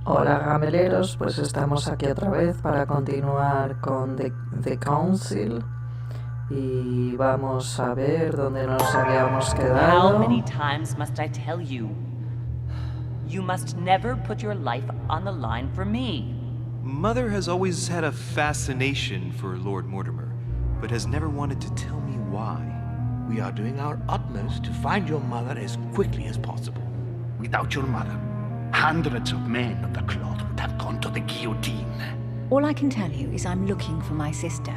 Hola Gameleros, pues estamos aquí otra vez para continuar con The Council y vamos a ver dónde nos habíamos How quedado. many times must I tell you? You must never put your life on the line for me. Mother has always had a fascination for Lord Mortimer, but has never wanted to tell me why. We are doing our utmost to find your mother as quickly as possible. Without your mother, hundreds of men of the cloth would have gone to the guillotine. All I can tell you is I'm looking for my sister.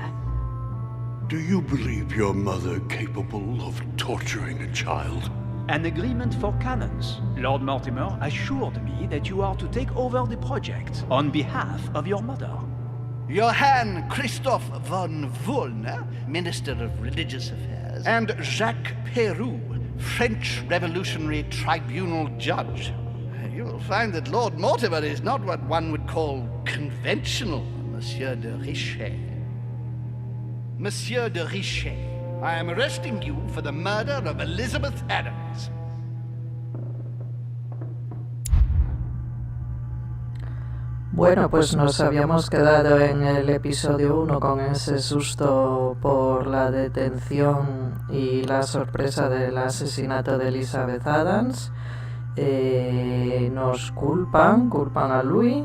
Do you believe your mother capable of torturing a child? An agreement for cannons. Lord Mortimer assured me that you are to take over the project on behalf of your mother. Johann Christoph von Wollner, Minister of Religious Affairs, And Jacques Peroux, French Revolutionary Tribunal Judge. you will find that Lord Mortimer is not what one would call conventional, Monsieur de Richet. Monsieur de Richet, I am arresting you for the murder of Elizabeth Adams. Bueno, pues nos habíamos quedado en el episodio 1 con ese susto por la detención y la sorpresa del asesinato de Elizabeth Adams. Nos culpan a Louis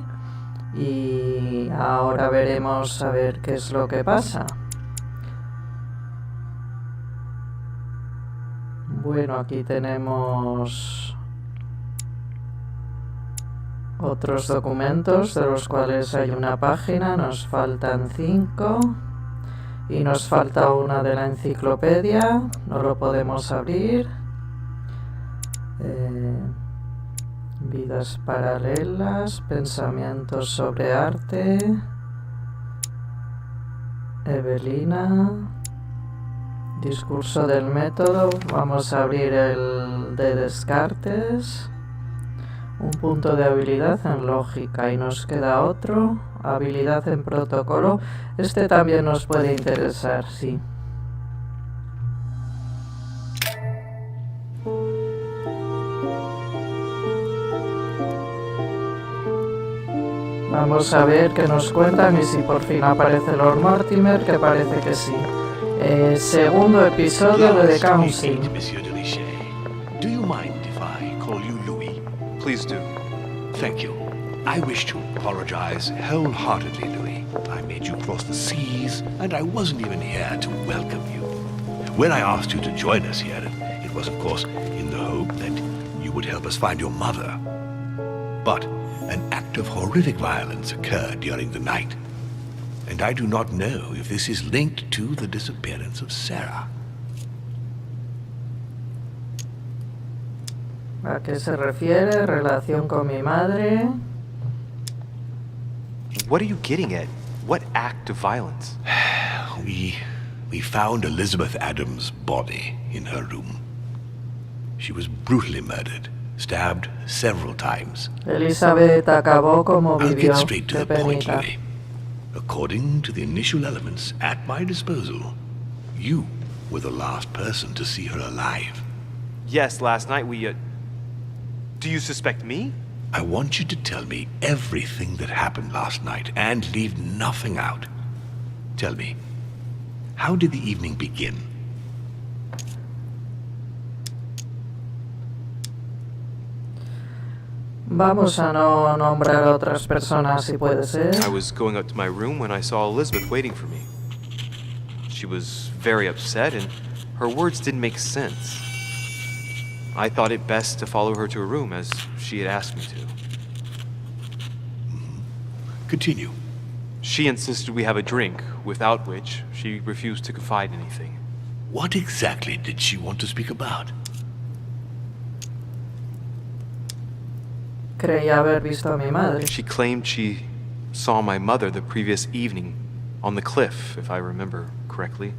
y ahora veremos a ver qué es lo que pasa. Bueno, aquí tenemos otros documentos de los cuales hay una página, nos faltan 5 y nos falta una de la enciclopedia, no lo podemos abrir. Vidas paralelas, pensamientos sobre arte, Evelina, discurso del método, vamos a abrir el de Descartes. Un punto de habilidad en lógica y nos queda otro, habilidad en protocolo. Este también nos puede interesar, sí. Vamos a ver qué nos cuentan y si por fin aparece Lord Mortimer, que parece que sí. Segundo episodio de The Council. Monsieur de Richet. Do you mind if I call you Louis? Please do. Thank you. I wish to apologize wholeheartedly, Louis. I made you cross the seas, and I wasn't even here to welcome you. When I asked you to join us here, it was, of course, in the hope that you would help us find your mother. But an act of horrific violence occurred during the night, and I do not know if this is linked to the disappearance of Sarah. ¿A qué se refiere? Relación con mi madre. What are you getting at? What act of violence? We found Elizabeth Adams' body in her room. She was brutally murdered, stabbed several times. Elizabeth acabó como I'll vivió, get straight to de the point, penita. Louis. According to the initial elements at my disposal, you were the last person to see her alive. Yes, last night we, Do you suspect me? I want you to tell me everything that happened last night and leave nothing out. Tell me, how did the evening begin? Vamos a no nombrar a otras personas si puede ser. I was going up to my room when I saw Elizabeth waiting for me. She was very upset and her words didn't make sense. I thought it best to follow her to her room as she had asked me to. Continue. She insisted we have a drink, without which she refused to confide anything. What exactly did she want to speak about? Creía haber visto a mi madre. She claimed she saw my mother the previous evening on the cliff, if I remember correctly.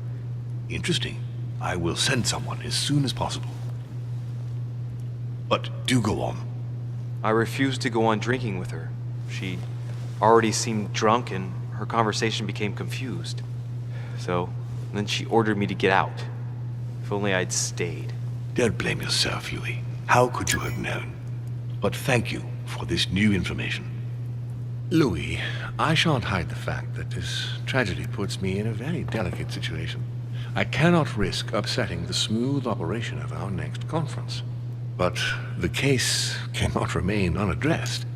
Interesting. I will send someone as soon as possible. But do go on. I refused to go on drinking with her. She already seemed drunk and her conversation became confused. So, then she ordered me to get out. If only I'd stayed. Don't blame yourself, Louis. How could you have known? But thank you for this new information. Louis, I shan't hide the fact that this tragedy puts me in a very delicate situation. I cannot risk upsetting the smooth operation of our next conference. But the case cannot remain unaddressed.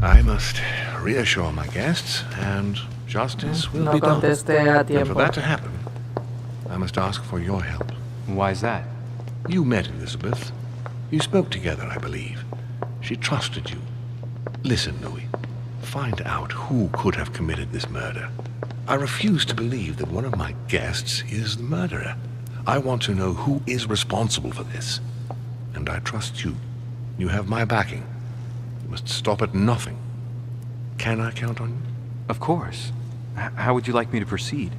I must reassure my guests, and justice will No be done. contesté a And for tiempo. that to happen, I must ask for your help. Why is that? You met Elizabeth. You spoke together, I believe. She trusted you. Listen, Louis. Find out who could have committed this murder. I refuse to believe that one of my guests is the murderer. I want to know who is responsible for this. And I trust you. You have my backing. You must stop at nothing. Can I count on you? Of course. How would you like me to proceed?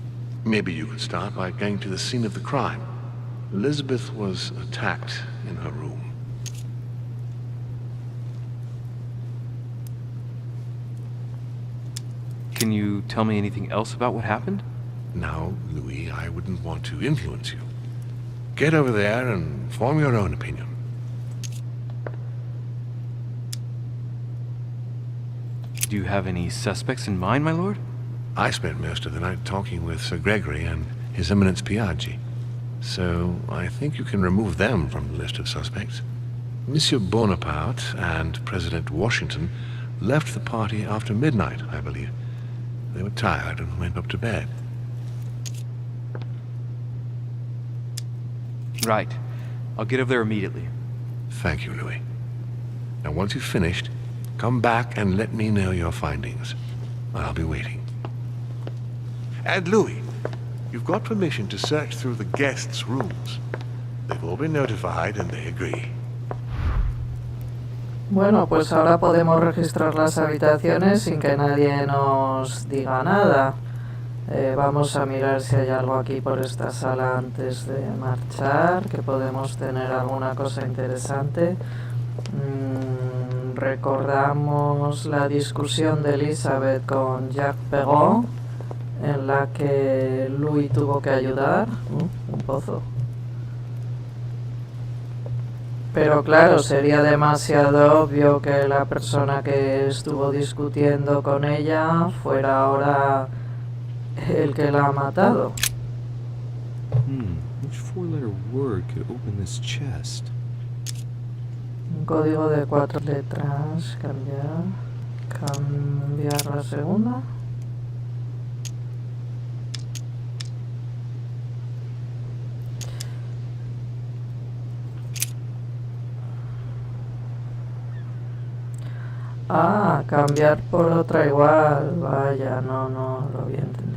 Maybe you could start by going to the scene of the crime. Elizabeth was attacked in her room. Can you tell me anything else about what happened? Now, Louis, I wouldn't want to influence you. Get over there and form your own opinion. Do you have any suspects in mind, my lord? I spent most of the night talking with Sir Gregory and His Eminence Piaggi, so I think you can remove them from the list of suspects. Monsieur Bonaparte and President Washington left the party after midnight, I believe. They were tired and went up to bed. Right. I'll get over there immediately. Thank you, Louis. Now, once you've finished, come back and let me know your findings. I'll be waiting. And Louis, you've got permission to search through the guests' rooms. They've all been notified and they agree. Bueno, pues ahora podemos registrar las habitaciones sin que nadie nos diga nada. Vamos a mirar si hay algo aquí por esta sala antes de marchar, que podemos tener alguna cosa interesante. Recordamos la discusión de Elizabeth con Jacques Perron, en la que Louis tuvo que ayudar. Un pozo. Pero claro, sería demasiado obvio que la persona que estuvo discutiendo con ella fuera ahora el que la ha matado. Which four-letter word could open this chest? Un código de 4 letras. Cambiar la segunda. Ah, cambiar por otra igual. Vaya, no lo había entendido.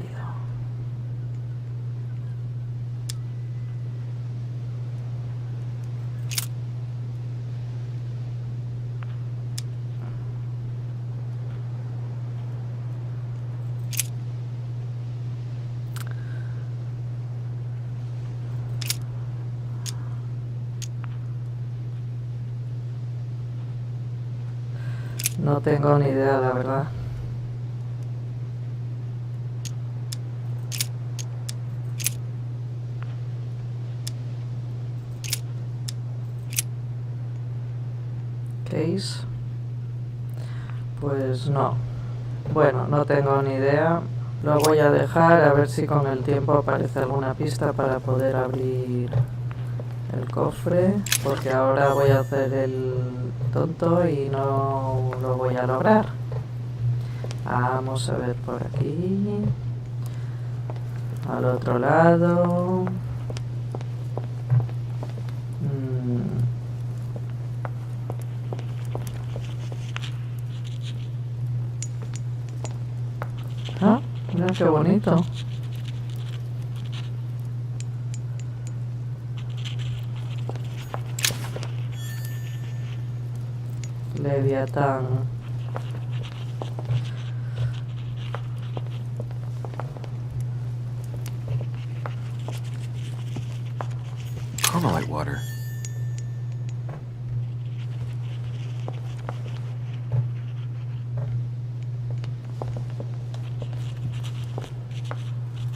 No tengo ni idea, la verdad. Case. Pues no. Bueno, no tengo ni idea. Lo voy a dejar a ver si con el tiempo aparece alguna pista para poder abrir el cofre, porque ahora voy a hacer el tonto y no lo voy a lograr. Vamos a ver por aquí, al otro lado. Ah, mira qué bonito. Leviatán. Carmelite water.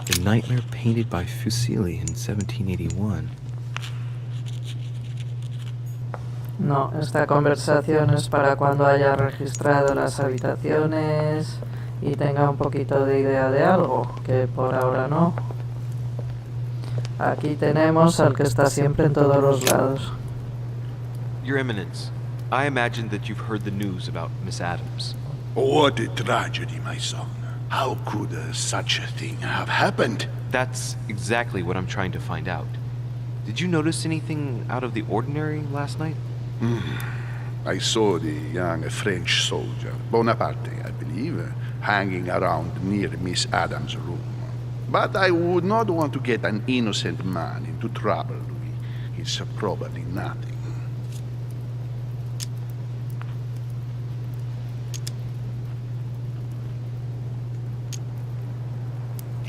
The nightmare painted by Fuseli in 1781. No, esta conversación es para cuando haya registrado las habitaciones y tenga un poquito de idea de algo, que por ahora no. Aquí tenemos al que está siempre en todos los lados. Your Eminence, I imagine that you've heard the news about Miss Adams. What a tragedy, my son. How could such a thing have happened? That's exactly what I'm trying to find out. Did you notice anything out of the ordinary last night? I saw the young French soldier, Bonaparte, I believe, hanging around near Miss Adams' room. But I would not want to get an innocent man into trouble, Louis. It's probably nothing.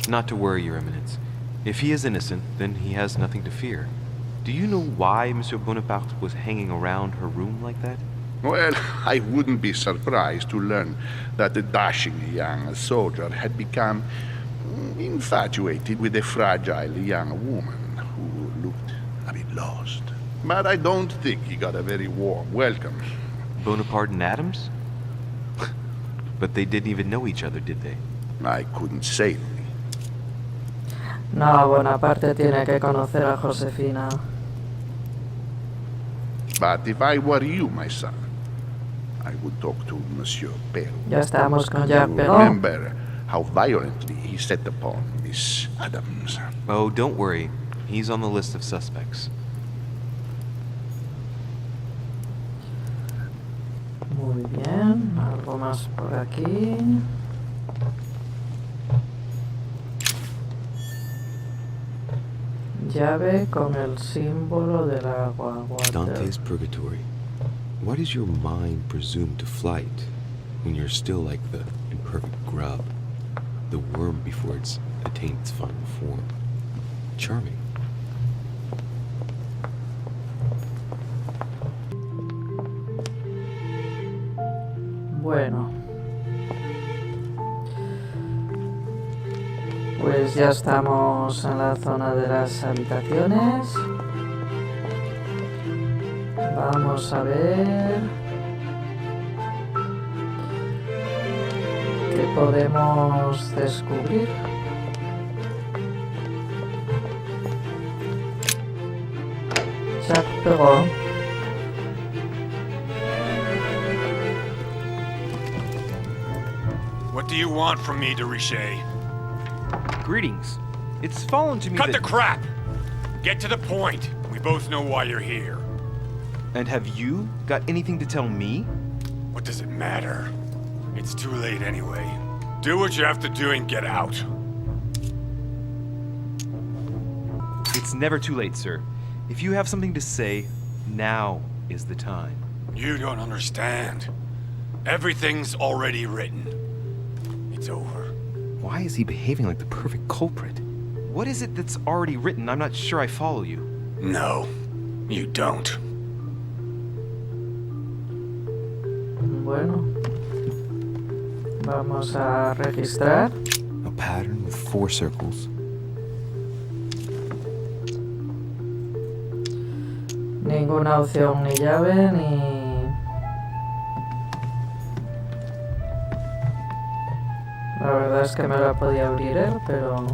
Not to worry, Your Eminence. If he is innocent, then he has nothing to fear. Do you know why Monsieur Bonaparte was hanging around her room like that? Well, I wouldn't be surprised to learn that the dashing young soldier had become infatuated with a fragile young woman who looked a bit lost. But I don't think he got a very warm welcome. Bonaparte and Adams? But they didn't even know each other, did they? I couldn't say. No, Bonaparte tiene que conocer a Josefina. But if I were you, my son, I would talk to Monsieur Pero. Ya estamos con Jacques Pero. Remember how violently he set upon Miss Adams. Oh, don't worry. He's on the list of suspects. Muy bien, algo más por aquí. Llave con el símbolo del agua. Dante's Purgatory. Why does your mind presume to flight when you're still like the imperfect grub, the worm before it's attained its final form? Charming. Bueno. Pues ya estamos en la zona de las habitaciones. Vamos a ver qué podemos descubrir. Jacques Pero. What do you want from me, de Richet? Greetings. It's fallen to me Cut that... the crap! Get to the point. We both know why you're here. And have you got anything to tell me? What does it matter? It's too late anyway. Do what you have to do and get out. It's never too late, sir. If you have something to say, now is the time. You don't understand. Everything's already written. It's over. Why is he behaving like the perfect culprit? What is it that's already written? I'm not sure I follow you. No, you don't. Bueno. Vamos a registrar. A pattern with 4 circles. Ninguna opción ni llave ni... La verdad es que me la podía abrir él, pero...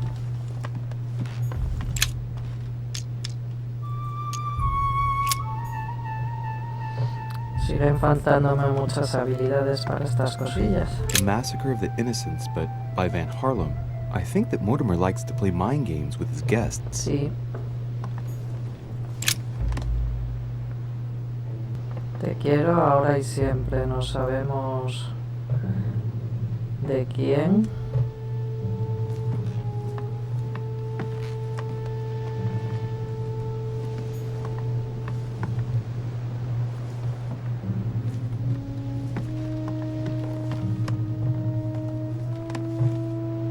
Siguen faltándome muchas habilidades para estas cosillas. The Massacre of the Innocents, but by Van Harlem. I think that Mortimer likes to play mind games with his guests. Sí. Te quiero ahora y siempre. No sabemos de quién.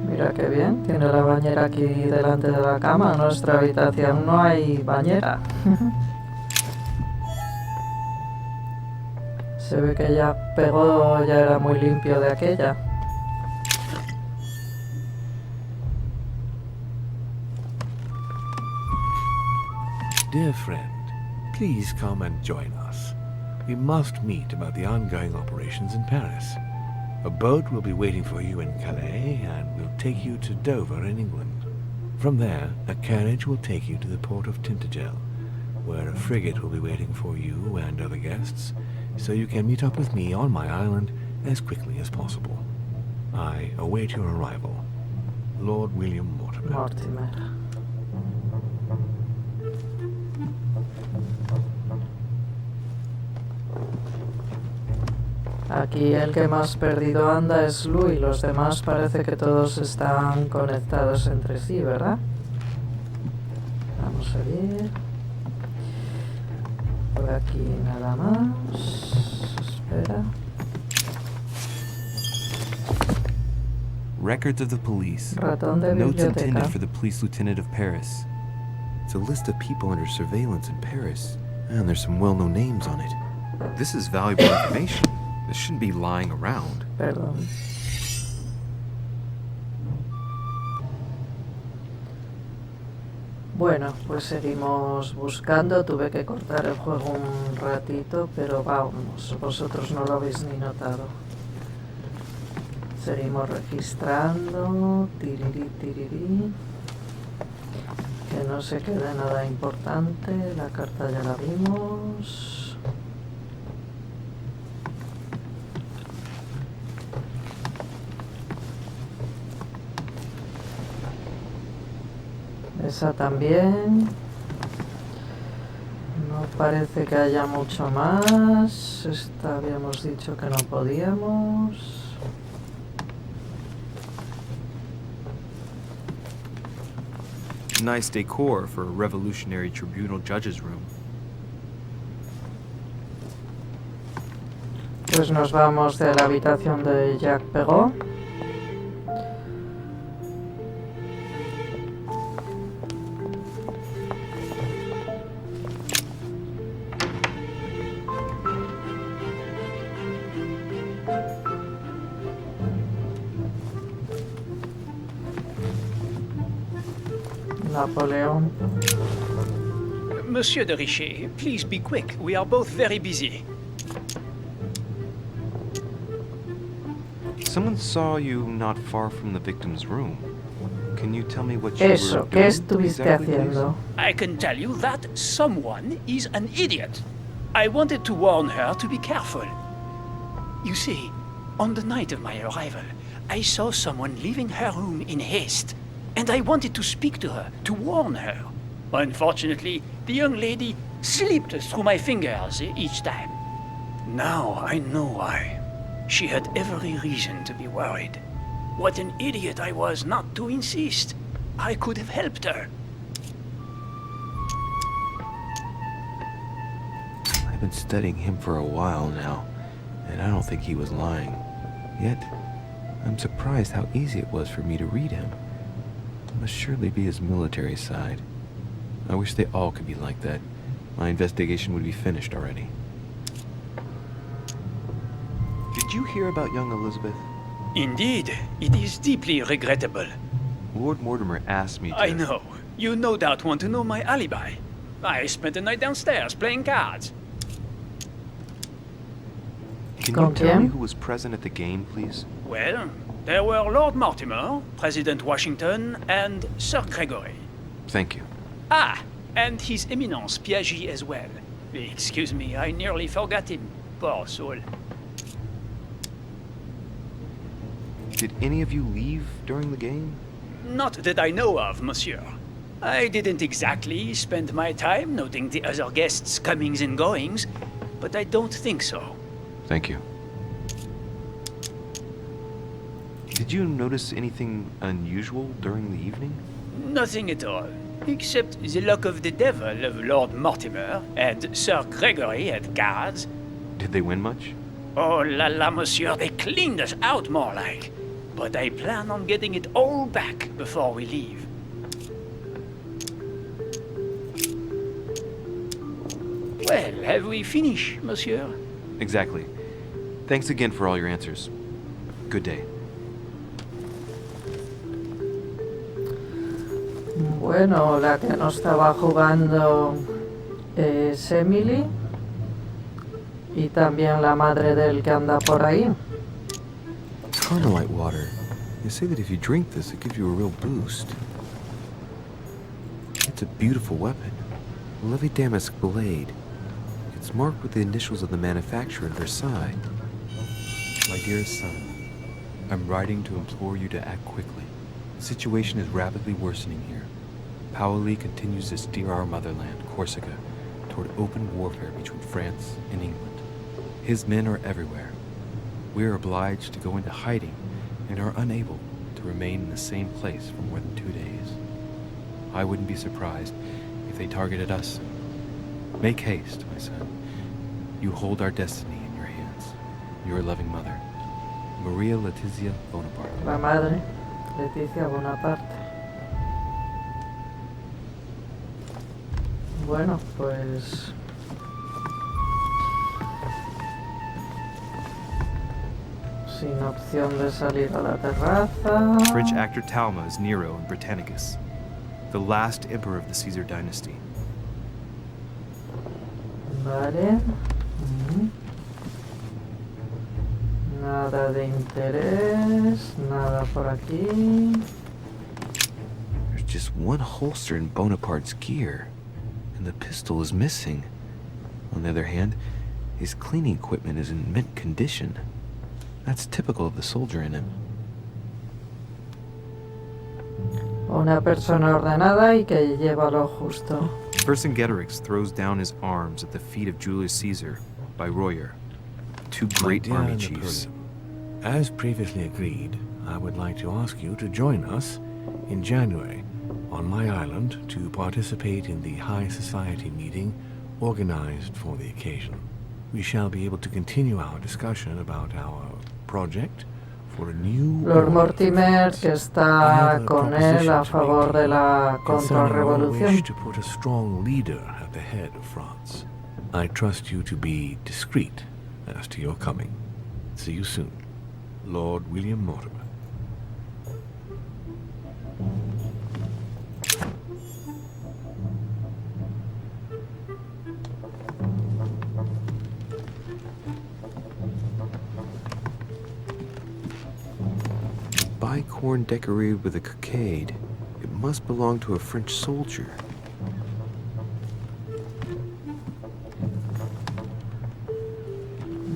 Mira qué bien, tiene la bañera aquí delante de la cama. En nuestra habitación no hay bañera. Se ve que ya pegó, ya era muy limpio de aquella. Dear friend, please come and join us. we must meet about the ongoing operations in Paris. A boat will be waiting for you in Calais and will take you to Dover in England. From there, a carriage will take you to the port of Tintagel, where a frigate will be waiting for you and other guests, so you can meet up with me on my island as quickly as possible. I await your arrival. Lord William Mortimer. Mortimer. Aquí el que más perdido anda es Lou y los demás parece que todos están conectados entre sí, ¿verdad? Vamos a ver. Por aquí nada más. Espera. Records of the police. Ratón de Notes intended biblioteca. for the police lieutenant of Paris. It's a list of people under surveillance in Paris, and there's some well-known names on it. This is valuable information. This shouldn't be lying around. Perdón. Bueno, pues seguimos buscando. Tuve que cortar el juego un ratito, pero vamos, vosotros no lo habéis ni notado. Seguimos registrando. Tirirí, tirirí. Que no se quede nada importante. La carta ya la vimos. Esa también. No parece que haya mucho más. Esta habíamos dicho que no podíamos. Nice decor for a Revolutionary Tribunal judge's room. Pues nos vamos de la habitación de Jacques Perrault. Napoleón. Monsieur de Richet, please be quick. We are both very busy. Someone saw you not far from the victim's room. Can you tell me what you Eso, were ¿qué doing estuviste exactly, please? haciendo? I can tell you that someone is an idiot. I wanted to warn her to be careful. You see, on the night of my arrival, I saw someone leaving her room in haste, and I wanted to speak to her, to warn her. Unfortunately, the young lady slipped through my fingers each time. Now I know why. She had every reason to be worried. What an idiot I was not to insist. I could have helped her. I've been studying him for a while now, and I don't think he was lying. Yet, I'm surprised how easy it was for me to read him. It must surely be his military side. I wish they all could be like that. My investigation would be finished already. Did you hear about young Elizabeth? Indeed, it is deeply regrettable. Lord Mortimer asked me to... I know. You no doubt want to know my alibi. I spent the night downstairs playing cards. Can you tell me who was present at the game, please? Well, there were Lord Mortimer, President Washington, and Sir Gregory. Thank you. Ah, and His Eminence Piaget as well. Excuse me, I nearly forgot him. Poor soul. Did any of you leave during the game? Not that I know of, monsieur. I didn't exactly spend my time noting the other guests' comings and goings, but I don't think so. Thank you. Did you notice anything unusual during the evening? Nothing at all, except the luck of the devil of Lord Mortimer and Sir Gregory at cards. Did they win much? Oh la la, monsieur, they cleaned us out more like. But I plan on getting it all back before we leave. Well, have we finished, monsieur? Exactly. Thanks again for all your answers. Good day. Bueno, la que no estaba jugando es Emily. Y también la madre del que anda por ahí. Carmelite water. They say that if you drink this, it gives you a real boost. It's a beautiful weapon. A Levi Damask blade. It's marked with the initials of the manufacturer in Versailles. My dearest son, I'm writing to implore you to act quickly. The situation is rapidly worsening here. Paoli continues to steer our motherland, Corsica, toward open warfare between France and England. His men are everywhere. We are obliged to go into hiding and are unable to remain in the same place for more than 2 days. I wouldn't be surprised if they targeted us. Make haste, my son. You hold our destiny in your hands. Your loving mother, Maria Letizia Bonaparte. La madre, Leticia Bonaparte. Bueno, pues... sin opción de salir a la terraza. French actor Talma is Nero in Britannicus, the last emperor of the Caesar dynasty. Vale. Nada de interés, nada por aquí. There's just one holster in Bonaparte's gear, and the pistol is missing. On the other hand, his cleaning equipment is in mint condition. That's typical of the soldier in him. Una persona ordenada y que lleva lo justo. Vercingetorix throws down his arms at the feet of Julius Caesar by Royer, two great My dear army chiefs. Napoleon, as previously agreed, I would like to ask you to join us in January on my island to participate in the High Society meeting organized for the occasion. We shall be able to continue our discussion about our project for a new Lord Mortimer, que está con él a favor de la contrarrevolución. wish to put a strong leader at the head of France. I trust you to be discreet as to your coming. See you soon, Lord William Mortimer. Bicorn decorated with a cockade. It must belong to a French soldier.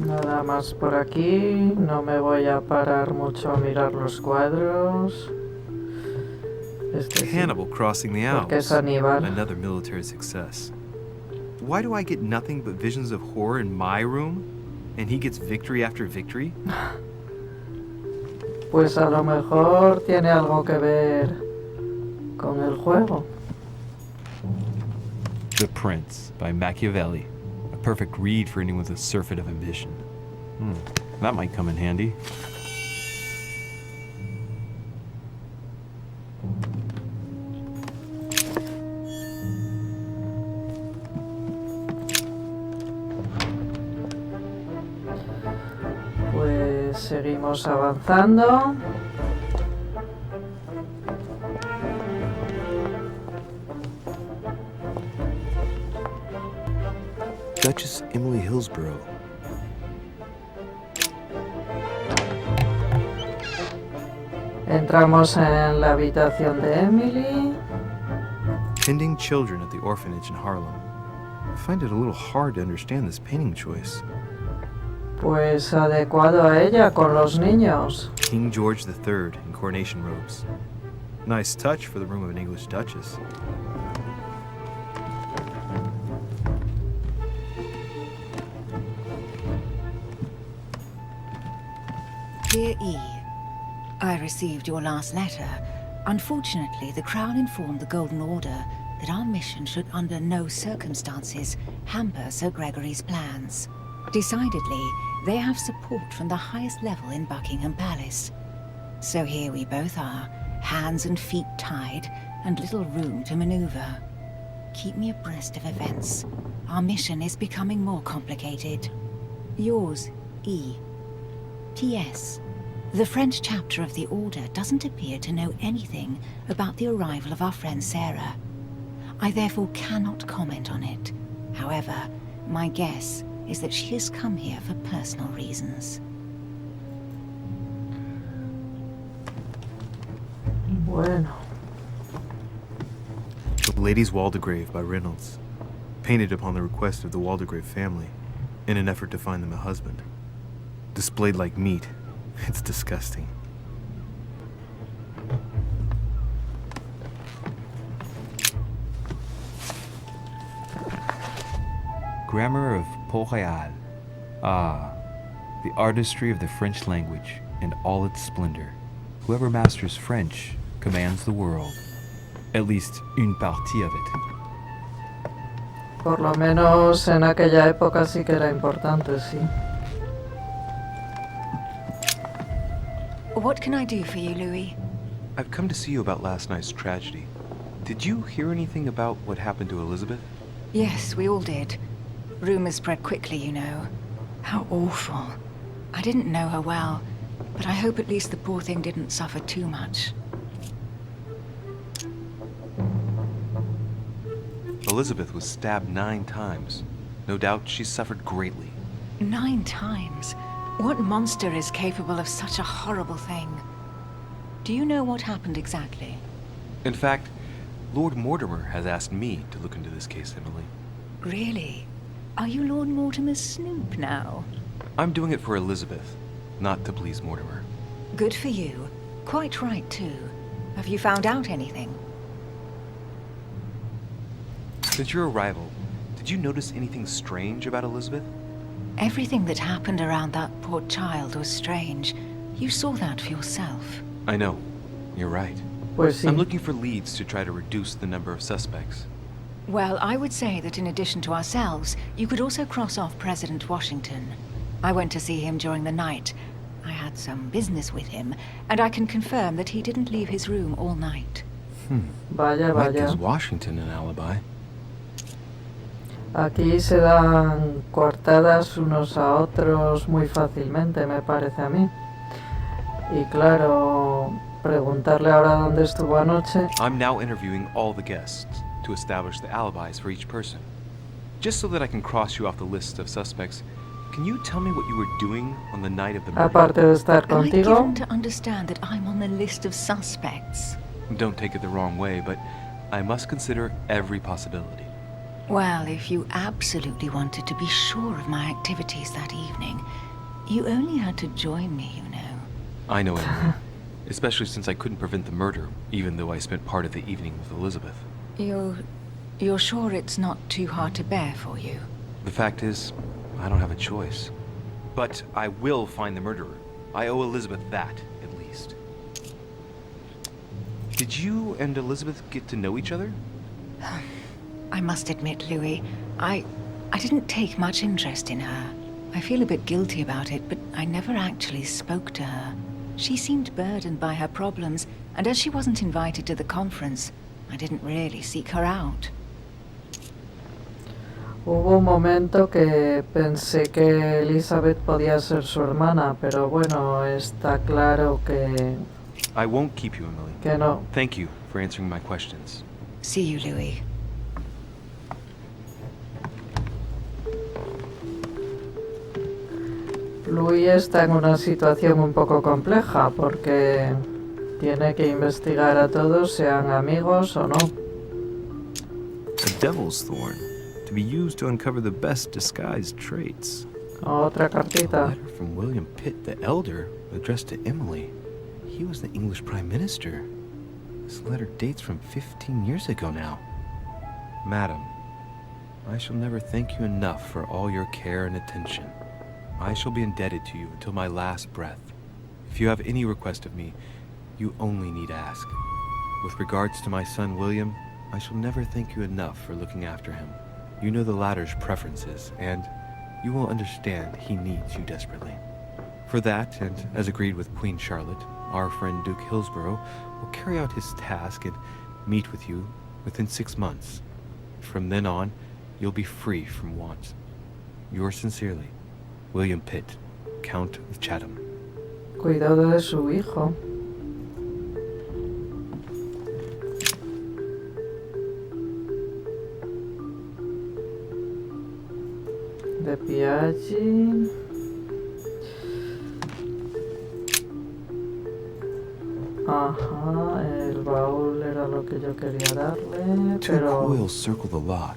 Nada más por aquí. No me voy a parar mucho a mirar los cuadros. Este sí, Hannibal crossing the porque es Alps, Aníbal. another military success. Why do I get nothing but visions of horror in my room, and he gets victory after victory? Pues a lo mejor tiene algo que ver con el juego. The Prince by Machiavelli, a perfect read for anyone with a surfeit of ambition. That might come in handy. Pues seguimos avanzando. Duchess Emily Hillsborough. Entramos en la habitación de Emily. Tending children at the orphanage in Harlem. I find it a little hard to understand this painting choice. Pues adecuado a ella con los niños. King George III in coronation robes. Nice touch for the room of an English duchess. Dear E, I received your last letter. Unfortunately, the Crown informed the Golden Order that our mission should under no circumstances hamper Sir Gregory's plans. Decidedly, they have support from the highest level in Buckingham Palace. So here we both are, hands and feet tied, and little room to maneuver. Keep me abreast of events. Our mission is becoming more complicated. Yours, E. T.S. The French chapter of the Order doesn't appear to know anything about the arrival of our friend Sarah. I therefore cannot comment on it. However, my guess is that she has come here for personal reasons. Bueno. The Lady's Waldegrave by Reynolds, painted upon the request of the Waldegrave family in an effort to find them a husband. Displayed like meat. It's disgusting. Grammar of Port-Royal. Ah, the artistry of the French language and all its splendor. Whoever masters French commands the world. At least une partie of it. Por lo menos en aquella época sí que era importante, sí. What can I do for you, Louis? I've come to see you about last night's tragedy. Did you hear anything about what happened to Elizabeth? Yes, we all did. Rumors spread quickly, you know. How awful. I didn't know her well, but I hope at least the poor thing didn't suffer too much. Elizabeth was stabbed 9 times. No doubt she suffered greatly. 9 times? What monster is capable of such a horrible thing? Do you know what happened exactly? In fact, Lord Mortimer has asked me to look into this case, Emily. Really? Are you Lord Mortimer's snoop now? I'm doing it for Elizabeth, not to please Mortimer. Good for you. Quite right, too. Have you found out anything? Since your arrival, did you notice anything strange about Elizabeth? Everything that happened around that poor child was strange. You saw that for yourself. I know. You're right. Pues sí. I'm looking for leads to try to reduce the number of suspects. Well, I would say that in addition to ourselves, you could also cross off President Washington. I went to see him during the night. I had some business with him, and I can confirm that he didn't leave his room all night. Vaya, That vaya. gives Washington an alibi. Aquí se dan coartadas unos a otros muy fácilmente, me parece a mí. Y claro, preguntarle ahora dónde estuvo anoche. I'm now interviewing all the guests to establish the alibis for each person. Just so that I can cross you off the list of suspects, can you tell me what you were doing on the night of the murder? Aparte de estar Am I contigo, given to understand that I'm on the list of suspects? Don't take it the wrong way, but I must consider every possibility. Well, if you absolutely wanted to be sure of my activities that evening, you only had to join me, you know. I know, Emily. Especially since I couldn't prevent the murder, even though I spent part of the evening with Elizabeth. You're sure it's not too hard to bear for you? The fact is, I don't have a choice. But I will find the murderer. I owe Elizabeth that, at least. Did you and Elizabeth get to know each other? I must admit, Louis, I didn't take much interest in her. I feel a bit guilty about it, but I never actually spoke to her. She seemed burdened by her problems, and as she wasn't invited to the conference, I didn't really seek her out. hubo un momento que pensé que Elizabeth podía ser su hermana, pero bueno, está claro que I won't keep you, Emily. no. Thank you for answering my questions. See you, Louis. Louis está en una situación un poco compleja porque tiene que investigar a todos, sean amigos o no. A devil's thorn, to be used to uncover the best disguised traits. Otra A cartita. letter from William Pitt the Elder, addressed to Emily. He was the English Prime Minister. This letter dates from 15 years ago now. Madam, I shall never thank you enough for all your care and attention. I shall be indebted to you until my last breath. If you have any request of me, you only need ask. With regards to my son William, I shall never thank you enough for looking after him. You know the latter's preferences, and you will understand he needs you desperately. For that, and as agreed with Queen Charlotte, our friend Duke Hillsborough will carry out his task and meet with you within 6 months. From then on, you'll be free from want. Yours sincerely, William Pitt, Count of Chatham. Cuidado de su hijo. de Piaggi. Ajá, el baúl era lo que yo quería darle, Two pero... coils circle the lock.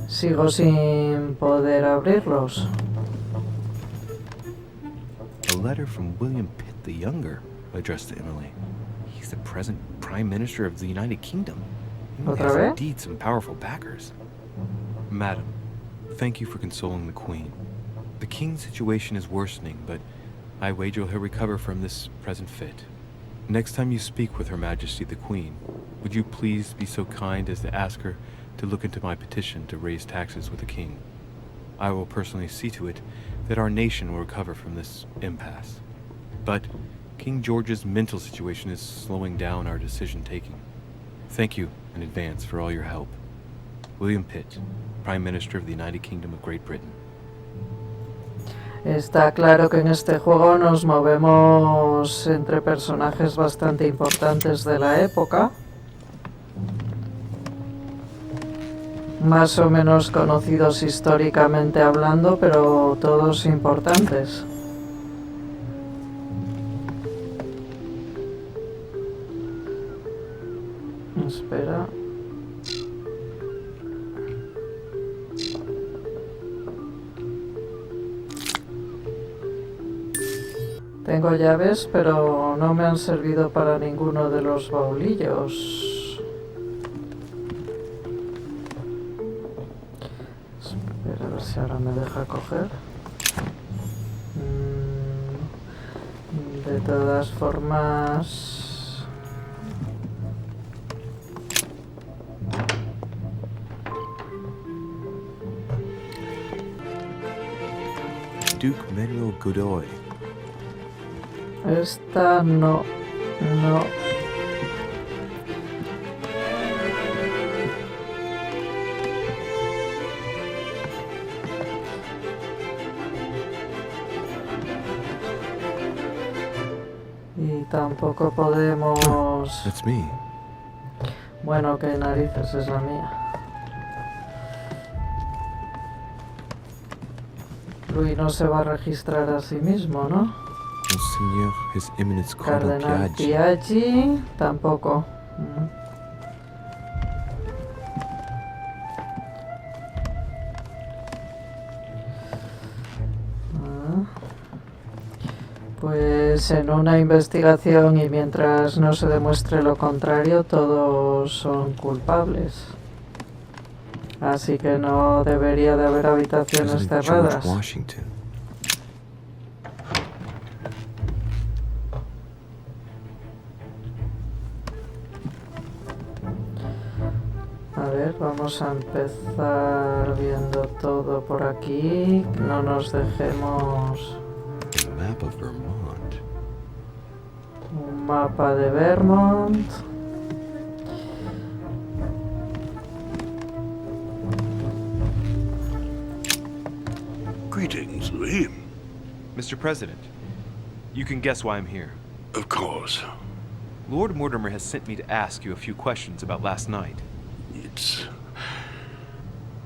Sigo sin poder abrirlos. A letter from William Pitt the Younger, addressed to Emily. He's the present Prime Minister of the United Kingdom. He ¿Otra has vez? indeed some powerful backers. Madam, thank you for consoling the Queen. The King's situation is worsening, but I wager he'll recover from this present fit. Next time you speak with Her Majesty the Queen, would you please be so kind as to ask her to look into my petition to raise taxes with the King? I will personally see to it that our nation will recover from this impasse. But King George's mental situation is slowing down our decision-taking. Thank you in advance for all your help. William Pitt, Prime Minister of the United Kingdom of Great Britain. Está claro que en este juego nos movemos entre personajes bastante importantes de la época. Más o menos conocidos históricamente hablando, pero todos importantes. Espera. Tengo llaves, pero no me han servido para ninguno de los baulillos. Espera a ver si ahora me deja coger. De todas formas... Duke Manuel Godoy. Esta no. Y tampoco podemos... That's me. Bueno, qué narices, es la mía. Luis no se va a registrar a sí mismo, ¿no? Monseigneur, His Eminence Cardinal Cardenal Piaggi. Piaggi, tampoco. Pues en una investigación y mientras no se demuestre lo contrario, todos son culpables. Así que no debería de haber habitaciones President George cerradas. Washington. A ver, vamos a empezar viendo todo por aquí. No nos dejemos... A map of Vermont. Un mapa de Vermont. Greetings, Louis. Mr. President, you can guess why I'm here. Of course. Lord Mortimer has sent me to ask you a few questions about last night. It's...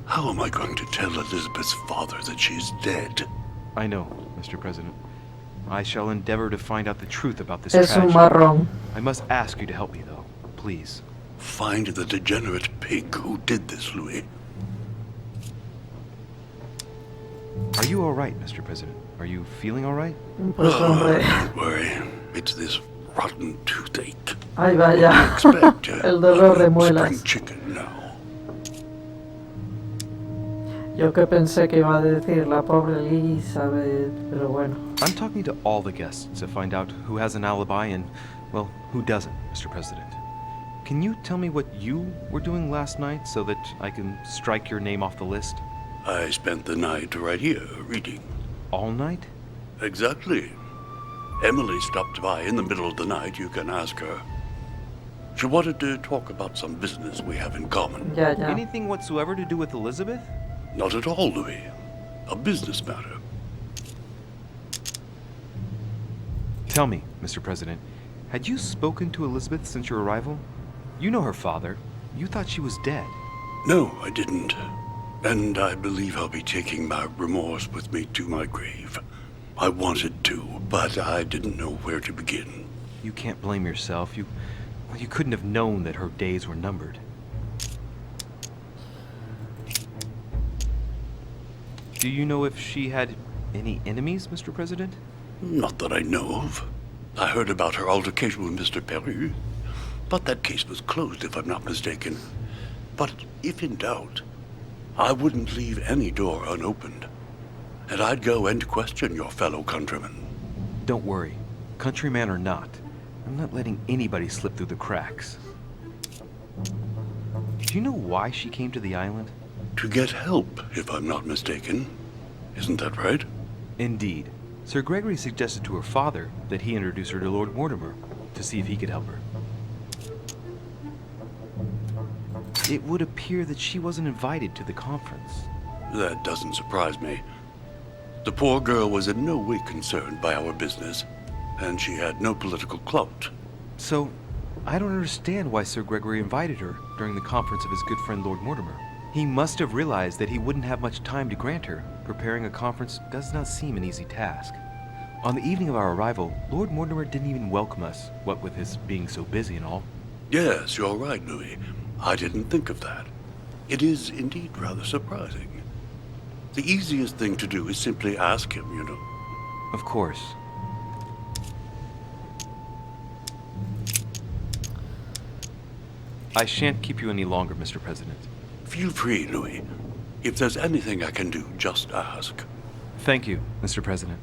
How am I going to tell Elizabeth's father that she's dead? I know, Mr. President. I shall endeavor to find out the truth about this Es un tragedy. marrón. I must ask you to help me, though. Please. Find the degenerate pig who did this, Louis. Are you all right, Mr. President? Are you feeling all right? Pues hombre. Don't worry. It's this rotten toothache. Ay, vaya. Expect El dolor de spring muelas. chicken now. Yo que pensé que iba a decir la pobre Elizabeth, pero bueno. I'm talking to all the guests to find out who has an alibi and, well, who doesn't, Mr. President. Can you tell me what you were doing last night so that I can strike your name off the list? I spent the night right here, reading. All night? Exactly. Emily stopped by in the middle of the night. You can ask her. She wanted to talk about some business we have in common. Ya. Anything whatsoever to do with Elizabeth? Not at all, Louis. A business matter. Tell me, Mr. President, had you spoken to Elizabeth since your arrival? You know her father. You thought she was dead. No, I didn't. And I believe I'll be taking my remorse with me to my grave. I wanted to, but I didn't know where to begin. You can't blame yourself. You couldn't have known that her days were numbered. Do you know if she had any enemies, Mr. President? Not that I know of. I heard about her altercation with Mr. Perry, but that case was closed, if I'm not mistaken. But if in doubt, I wouldn't leave any door unopened, and I'd go and question your fellow countrymen. Don't worry, countryman or not, I'm not letting anybody slip through the cracks. Do you know why she came to the island? To get help, if I'm not mistaken. Isn't that right? Indeed. Sir Gregory suggested to her father that he introduce her to Lord Mortimer to see if he could help her. It would appear that she wasn't invited to the conference. That doesn't surprise me. The poor girl was in no way concerned by our business, and she had no political clout. So, I don't understand why Sir Gregory invited her during the conference of his good friend Lord Mortimer. He must have realized that he wouldn't have much time to grant her. Preparing a conference does not seem an easy task. On the evening of our arrival, Lord Mortimer didn't even welcome us, what with his being so busy and all. Yes, you're right, Louis. I didn't think of that. It is indeed rather surprising. The easiest thing to do is simply ask him, you know. Of course. I shan't keep you any longer, Mr. President. Feel free, Louis. If there's anything I can do, just ask. Thank you, Mr. President.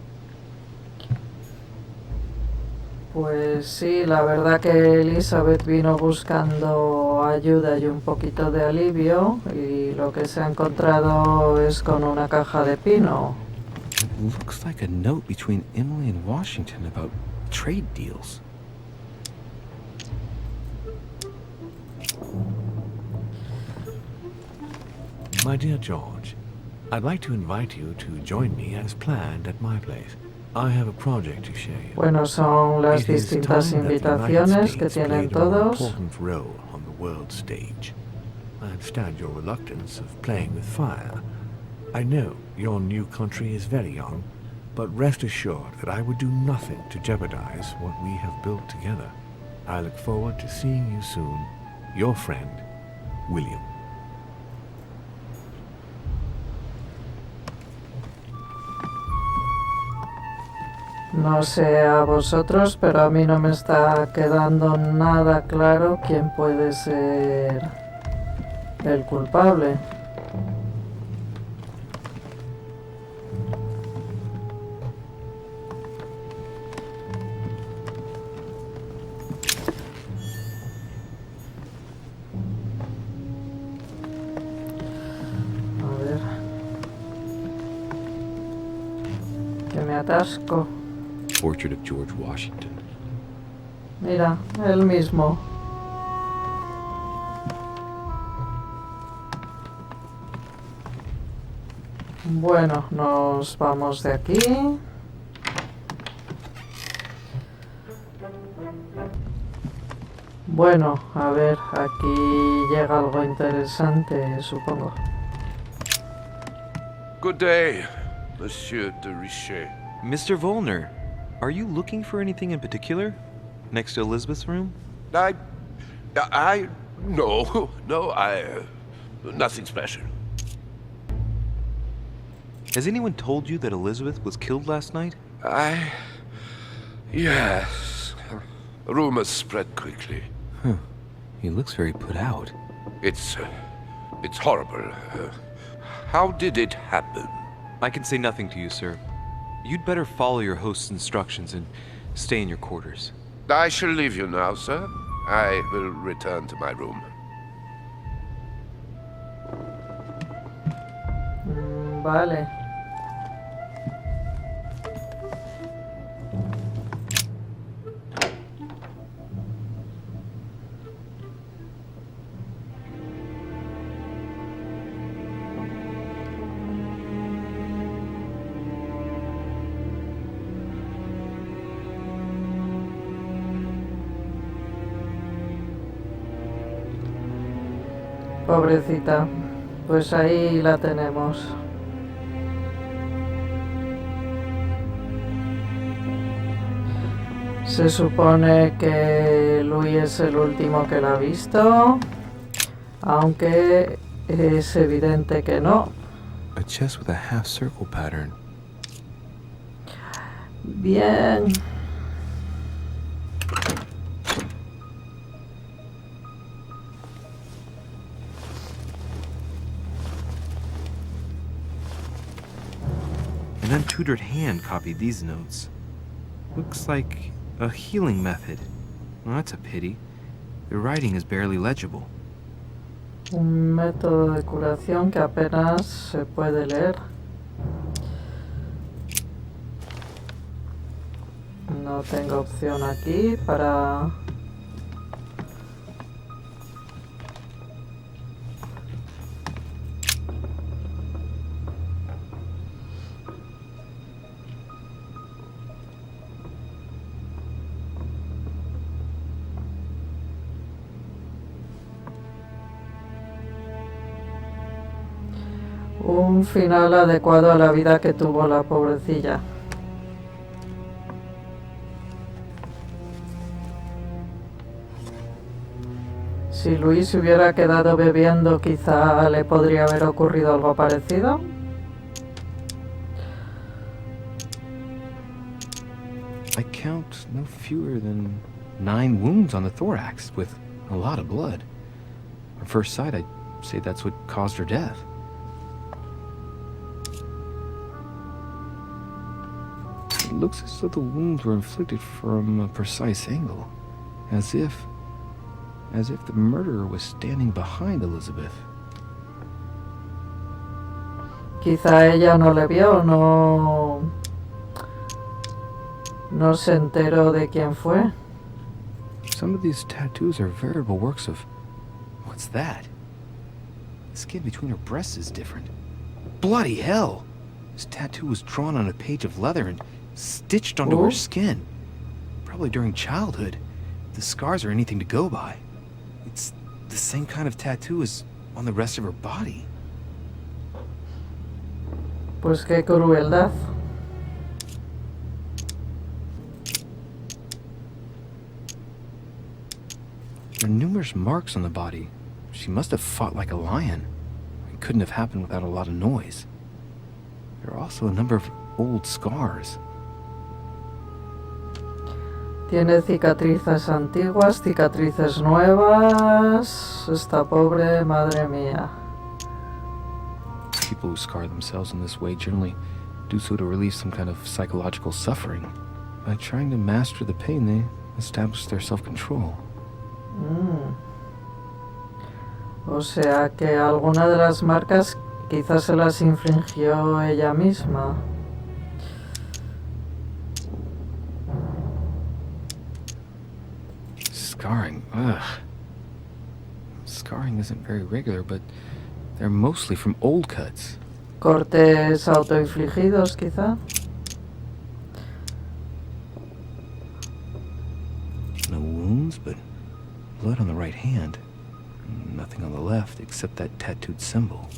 Pues sí, la verdad que Elizabeth vino buscando ayuda y un poquito de alivio, y lo que se ha encontrado es con una caja de pino. It looks like a note between Emily and Washington about trade deals. My dear George, I'd like to invite you to join me as planned at my place. I have a project to share you. Bueno, son las distintas invitaciones que tienen todos. Important role on the world stage. I understand your reluctance of playing with fire. I know your new country is very young, but rest assured that I would do nothing to jeopardize what we have built together. I look forward to seeing you soon. Your friend, William. No sé a vosotros, pero a mí no me está quedando nada claro quién puede ser el culpable. A ver. Que me atasco. Portrait of George Washington. Mira, el mismo. Bueno, nos vamos de aquí. Bueno, a ver, aquí llega algo interesante, supongo. Good day, Monsieur de Richet. Mr. Volner, are you looking for anything in particular? Next to Elizabeth's room? No, nothing special. Has anyone told you that Elizabeth was killed last night? Yes. Rumors spread quickly. Huh. He looks very put out. It's horrible. How did it happen? I can say nothing to you, sir. You'd better follow your host's instructions and stay in your quarters. I shall leave you now, sir. I will return to my room. Vale. Pobrecita. Pues ahí la tenemos. Se supone que Louis es el último que la ha visto, aunque es evidente que no. A chest with a half circle pattern. Bien. An untutored hand copied these notes. Looks like a healing method. Well, that's a pity. The writing is barely legible. Un método de curación que apenas se puede leer. No tengo opción aquí para... Un final adecuado a la vida que tuvo la pobrecilla. Si Luis se hubiera quedado bebiendo, quizá le podría haber ocurrido algo parecido. I count no fewer than 9 wounds on the thorax, with a lot of blood. At first sight, I'd say that's what caused her death. It looks as though the wounds were inflicted from a precise angle, as if the murderer was standing behind Elizabeth. Quizá ella no le vio, no se enteró de quién fue. Some of these tattoos are veritable works of... What's that? The skin between her breasts is different. Bloody hell! This tattoo was drawn on a page of leather and stitched onto her skin. Probably during childhood. If the scars are anything to go by. It's the same kind of tattoo as on the rest of her body. Pues qué crueldad. There are numerous marks on the body. She must have fought like a lion. It couldn't have happened without a lot of noise. There are also a number of old scars. Tiene cicatrices antiguas, cicatrices nuevas. Esta pobre, madre mía. People who scar themselves in this way generally do so to relieve some kind of psychological suffering. By trying to master the pain, they establish their self-control. O sea que alguna de las marcas quizás se las infligió ella misma. Scarring, ugh. Scarring isn't very regular, but they're mostly from old cuts. Cortes autoinfligidos, quizá. No wounds, but blood on the right hand. Nothing on the left except that tattooed symbol.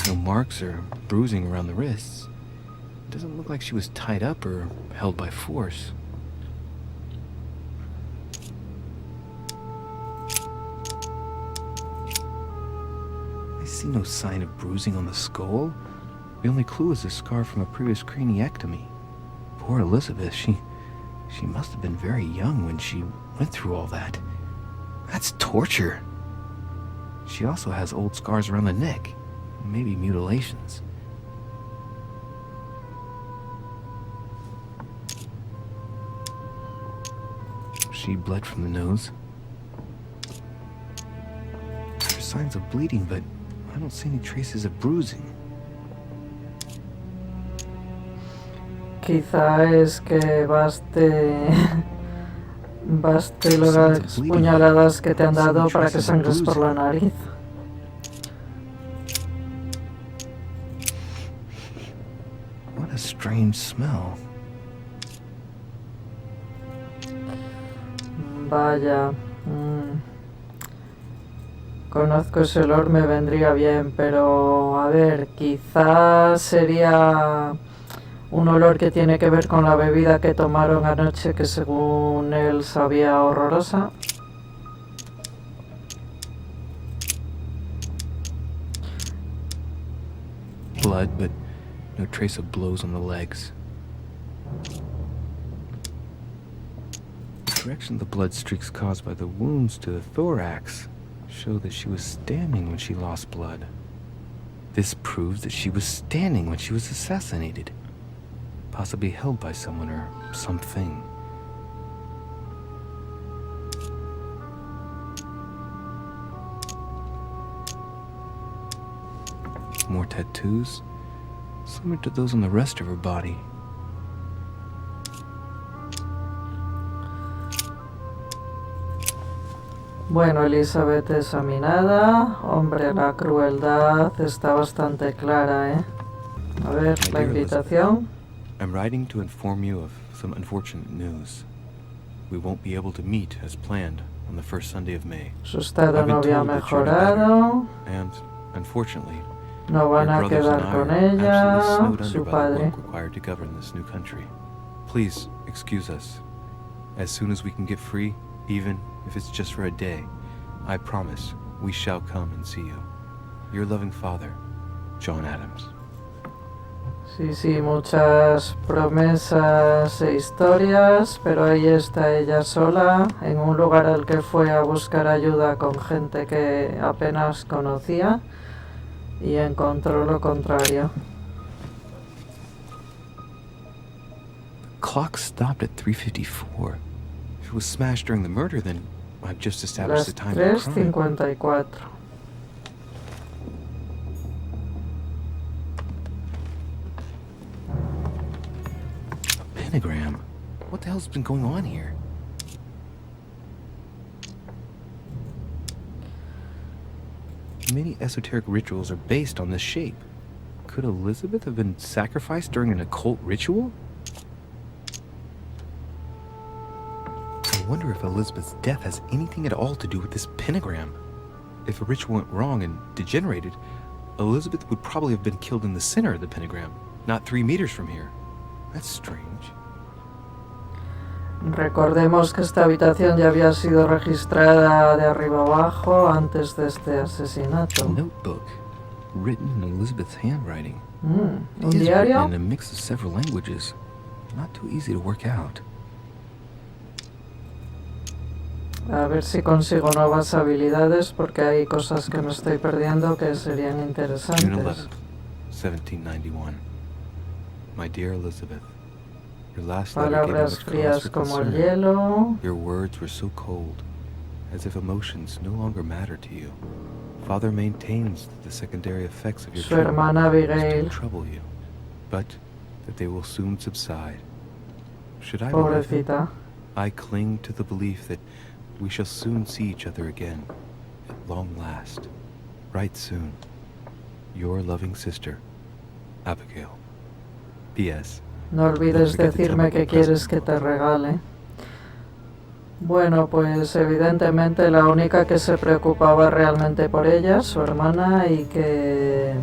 No marks or bruising around the wrists. It doesn't look like she was tied up or held by force. I see no sign of bruising on the skull. The only clue is a scar from a previous craniectomy. Poor Elizabeth, she must have been very young when she went through all that. That's torture. She also has old scars around the neck, maybe mutilations. She bled from the nose. There are signs of bleeding, but I don't see any traces of bruising. Quizá es que baste las puñaladas que te han dado para que sangres por la nariz. What a strange smell. Vaya. Conozco ese olor, me vendría bien, pero a ver, quizás sería un olor que tiene que ver con la bebida que tomaron anoche, que según él sabía horrorosa. Blood, but no trace of blows on the legs. The direction of the blood streaks caused by the wounds to the thorax show that she was standing when she lost blood. This proves that she was standing when she was assassinated, possibly held by someone or something. More tattoos, similar to those on the rest of her body. Bueno, Elizabeth examinada. Hombre, la crueldad está bastante clara, ¿eh? A ver, la invitación. I'm writing to inform you of some unfortunate news. We won't be able to meet as planned on the first Sunday of May. Su estado no había mejorado. And, unfortunately, no van a quedar con ella, su padre. Required to govern this new country. Please excuse us. As soon as we can get free, even if it's just for a day, I promise we shall come and see you. Your loving father, John Adams. Sí, muchas promesas e historias, pero ahí está ella sola, en un lugar al que fue a buscar ayuda con gente que apenas conocía, y encontró lo contrario. The clock stopped at 3:54. If it was smashed during the murder, then I've just established the time of the crime. 3:54. A pentagram? What the hell's been going on here? Many esoteric rituals are based on this shape. Could Elizabeth have been sacrificed during an occult ritual? I wonder if Elizabeth's death has anything at all to do with this pentagram. If a ritual went wrong and degenerated, Elizabeth would probably have been killed in the center of the pentagram, not 3 meters from here. That's strange. Recordemos que esta habitación ya había sido registrada de arriba abajo antes de este asesinato. A notebook, written in Elizabeth's handwriting. ¿Un It is diario? written in a mix of several languages. Not too easy to work out. A ver si consigo nuevas habilidades, porque hay cosas que me estoy perdiendo que serían June interesantes. 11th, 1791. My dear Elizabeth, your last letter gave me Palabras much cause frías for como el concern. hielo. Your words were so cold, as if emotions no longer matter to you. Father maintains that the secondary effects of your Su hermana treatment Abigail. still trouble you, but that they will soon subside. Should I believe him? Pobrecita. I cling to the belief that we shall soon see each other again, at long last, right soon. Your loving sister, Abigail. P.S. No olvides decirme qué quieres que te regale. Bueno, pues evidentemente la única que se preocupaba realmente por ella, su hermana, y que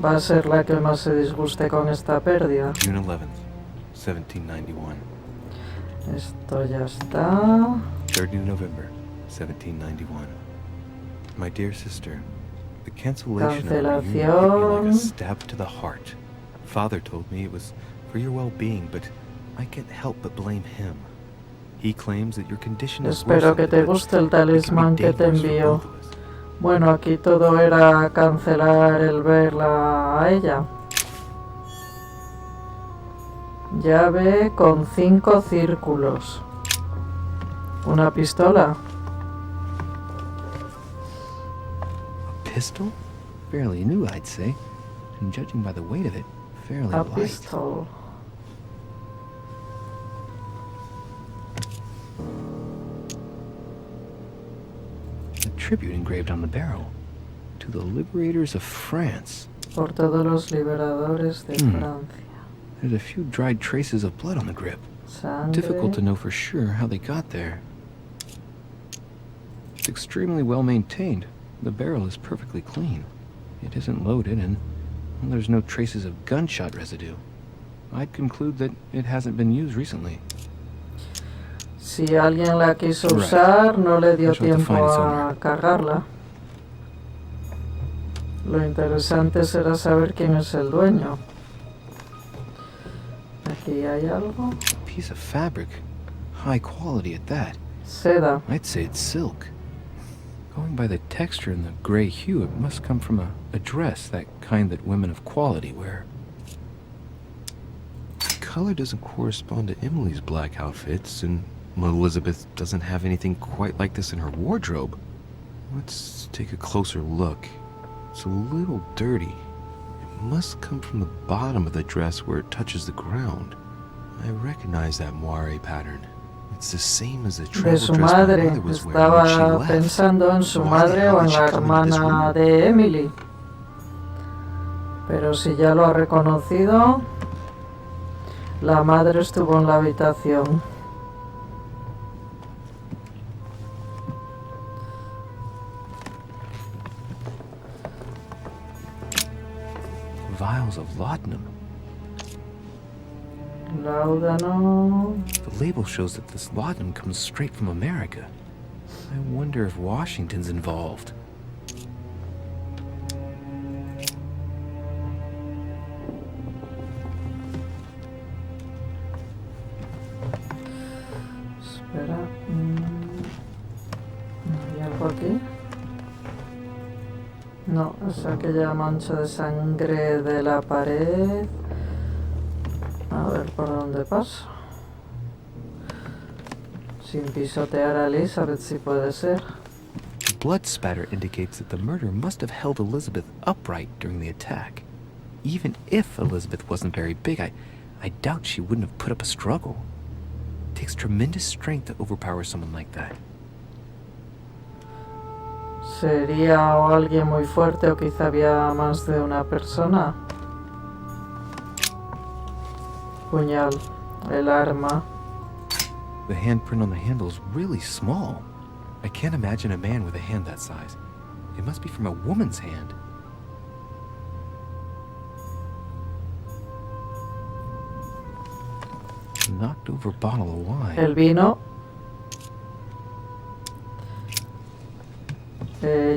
va a ser la que más se disguste con esta pérdida. June 11th, 1791. Esto ya está. 30 November, 1791. My dear sister, the cancellation of our union hit me like Cancelación. a stab to the heart. Father told me it was for your well-being, but I can't help but blame him. He claims that your condition is Espero que worsened, te but guste el it can be talismán que te dangerous for envío. both of us. Bueno, aquí todo era cancelar el verla a ella. Llave con 5 círculos. Una pistola. A pistol? Fairly new, I'd say. And judging by the weight of it, fairly A light. pistol. A tribute engraved on the barrel. To the liberators of France. Por todos los liberadores de Francia. There's a few dried traces of blood on the grip. Sangre. Difficult to know for sure how they got there. It's extremely well maintained. The barrel is perfectly clean. It isn't loaded, and well, there's no traces of gunshot residue. I'd conclude that it hasn't been used recently. Si alguien la quiso usar, no le dio tiempo a cargarla. Lo interesante será saber quién es el dueño. Aquí hay algo. A piece of fabric. High quality at that. Seda. I'd say it's silk. Going by the texture and the gray hue, it must come from a dress, that kind that women of quality wear. The color doesn't correspond to Emily's black outfits, and Elizabeth doesn't have anything quite like this in her wardrobe. Let's take a closer look. It's a little dirty. It must come from the bottom of the dress where it touches the ground. I recognize that moire pattern. It's the same as the travel De su dress madre. my mother was wearing when she Estaba left. pensando en su Why the madre hell o en did she la come into this hermana room? de Emily. Pero si ya lo ha reconocido, la madre estuvo en la habitación. Vials of laudanum. Láudano. The label shows that this laudanum comes straight from America. I wonder if Washington's involved. Espera. ¿Hay algo aquí? No, es aquella mancha de sangre de la pared. A ver por dónde paso. Sin pisotear a Elizabeth, si puede ser. Blood spatter indicates that the murderer must have held Elizabeth upright during the attack. Even if Elizabeth wasn't very big, I doubt she wouldn't have put up a struggle. It takes tremendous strength to overpower someone like that. ¿Sería o alguien muy fuerte o quizá había más de una persona? Puñal, el arma. The handprint on the handle is really small. I can't imagine a man with a hand that size. It must be from a woman's hand. Knocked over bottle of wine. El vino.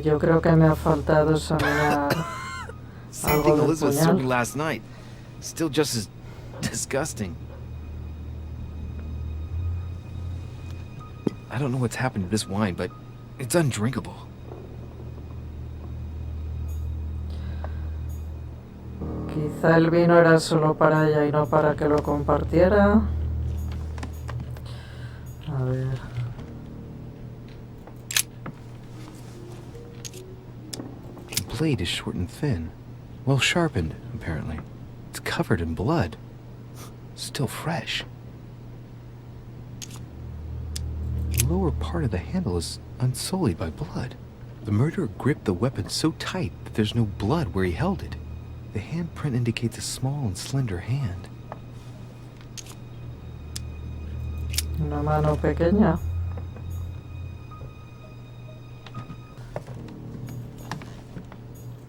Yo creo que me ha faltado examinar Same algo thing del Elizabeth served me puñal. last night. Still just as disgusting. I don't know what's happened to this wine, but it's undrinkable. Quizá el vino era solo para ella y no para que lo compartiera. A ver. The blade is short and thin. Well sharpened, apparently. It's covered in blood. Still fresh. The lower part of the handle is unsullied by blood. The murderer gripped the weapon so tight that there's no blood where he held it. The handprint indicates a small and slender hand. Una mano pequeña.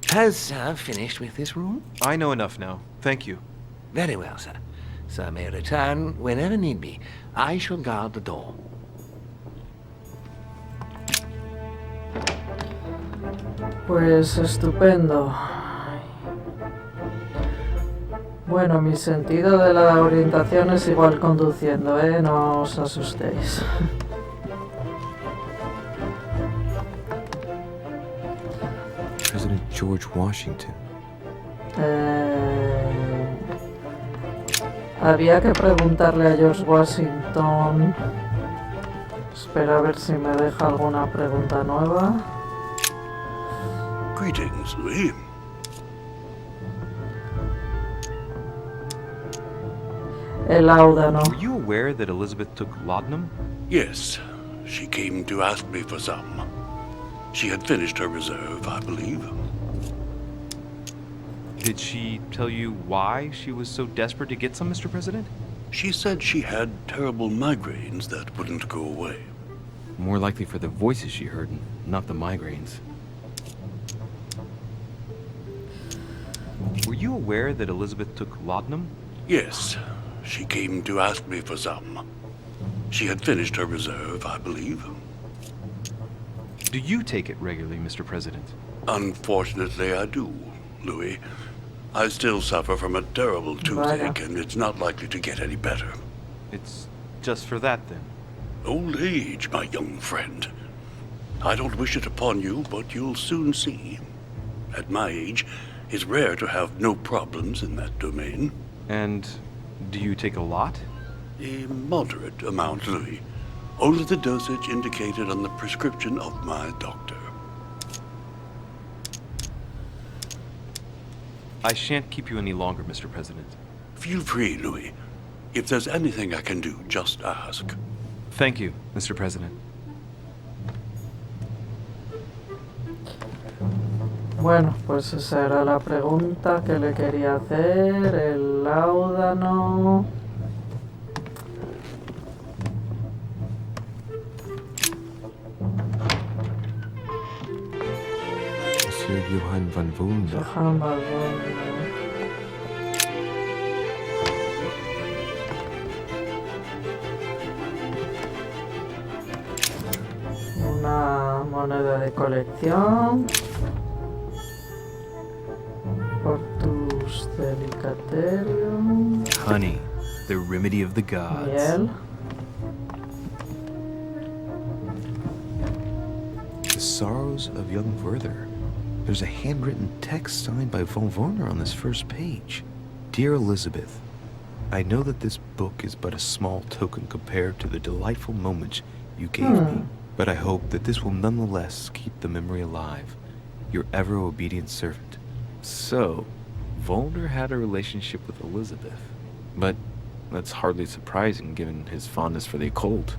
Has Sir finished with this room? I know enough now. Thank you. Very well, sir. Sir may return whenever need be. I shall guard the door. Pues estupendo. Bueno, mi sentido de la orientación es igual conduciendo, ¿eh? No os asustéis. President George Washington. Había que preguntarle a George Washington. Espera a ver si me deja alguna pregunta nueva. Greetings, Louis. El láudano. Were you aware that Elizabeth took laudanum? Yes, she came to ask me for some. She had finished her reserve, I believe. Did she tell you why she was so desperate to get some, Mr. President? She said she had terrible migraines that wouldn't go away. More likely for the voices she heard, not the migraines. Were you aware that Elizabeth took laudanum? Yes. She came to ask me for some. She had finished her reserve, I believe. Do you take it regularly, Mr. President? Unfortunately, I do, Louis. I still suffer from a terrible toothache, and it's not likely to get any better. It's just for that, then? Old age, my young friend. I don't wish it upon you, but you'll soon see. At my age, it's rare to have no problems in that domain. And do you take a lot? A moderate amount, Louis. Only the dosage indicated on the prescription of my doctor. I shan't keep you any longer, Mr. President. Feel free, Louis. If there's anything I can do, just ask. Thank you, Mr. President. Bueno, pues esa era la pregunta que le quería hacer, el láudano. Monsieur Johann van Wunder. Johann van Wunder. Una moneda de colección. Portus delicaterium. Honey, the remedy of the gods. Miel. The Sorrows of Young Werther. There's a handwritten text signed by von Werner on this first page. Dear Elizabeth, I know that this book is but a small token compared to the delightful moments you gave me, but I hope that this will nonetheless keep the memory alive. Your ever obedient servant. So, Volner had a relationship with Elizabeth. But that's hardly surprising given his fondness for the occult.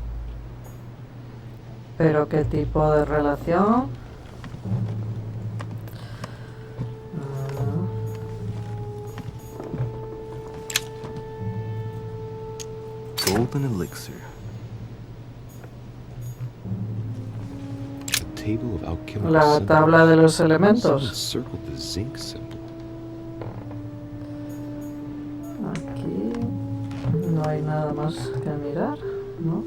¿Pero qué tipo de relación? Golden elixir. The table of alchemical La symbols. tabla de los Someone elementos. circled the zinc symbol. Aquí no hay nada más que mirar, ¿no?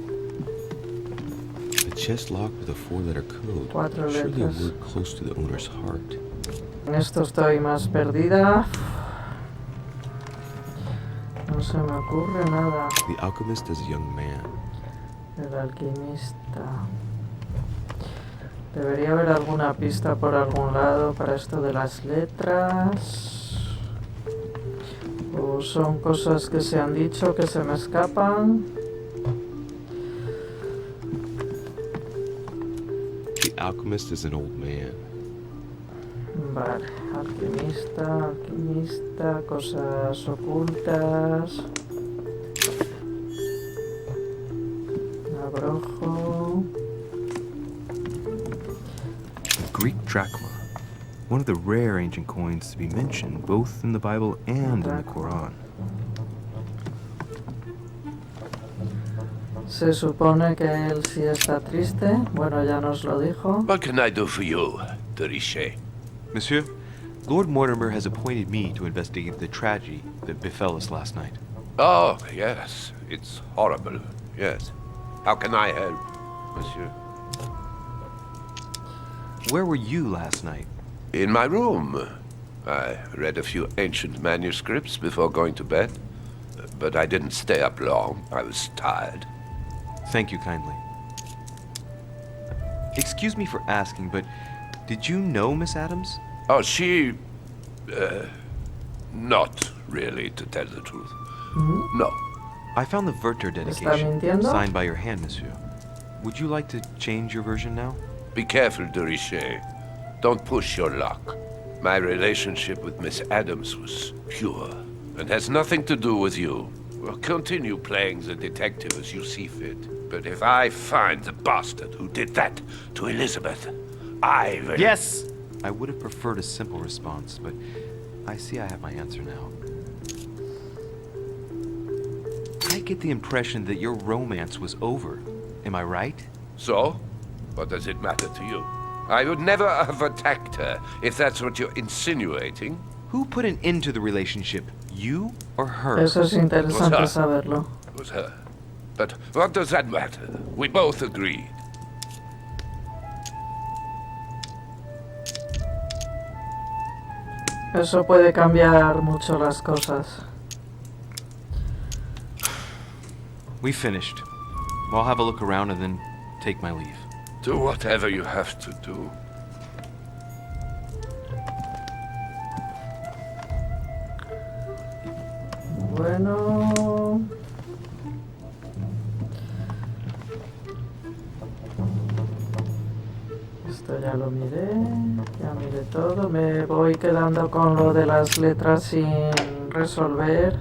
A chest locked with a 4-letter code. Cuatro Surely a letras. word close to the owner's heart. En esto estoy más perdida. No se me ocurre nada. The alchemist is a young man. El alquimista. Debería haber alguna pista por algún lado para esto de las letras. O son cosas que se han dicho que se me escapan. The alchemist is an old man. Vale, alquimista, alquimista, cosas ocultas. Abrojo. Greek drachma. One of the rare ancient coins to be mentioned both in the Bible and in the Quran. Se supone que él sí está triste. Bueno, ya nos lo dijo. What can I do for you, Derichet? Monsieur, Lord Mortimer has appointed me to investigate the tragedy that befell us last night. Oh, yes. It's horrible. Yes. How can I help, monsieur? Where were you last night? In my room. I read a few ancient manuscripts before going to bed. But I didn't stay up long. I was tired. Thank you kindly. Excuse me for asking, but did you know Miss Adams? Oh, she... not really, to tell the truth. No. I found the Werther dedication, signed by your hand, monsieur. Would you like to change your version now? Be careful, Derichet. Don't push your luck. My relationship with Miss Adams was pure, and has nothing to do with you. Well, continue playing the detective as you see fit. But if I find the bastard who did that to Elizabeth, I will... Yes! I would have preferred a simple response, but I see I have my answer now. I get the impression that your romance was over. Am I right? So? What does it matter to you? I would never have attacked her, if that's what you're insinuating. Who put an end to the relationship? You or her? Eso es interesante saberlo. It was her. But what does that matter? We both agreed. Eso puede cambiar mucho las cosas. We finished. I'll have a look around and then take my leave. Do whatever you have to do. Bueno... Esto ya lo miré, ya miré todo. Me voy quedando con lo de las letras sin resolver.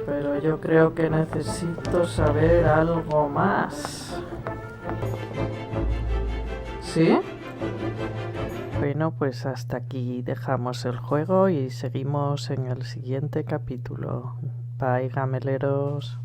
Pero yo creo que necesito saber algo más. ¿Sí? Bueno, pues hasta aquí dejamos el juego y seguimos en el siguiente capítulo. Bye, gameleros.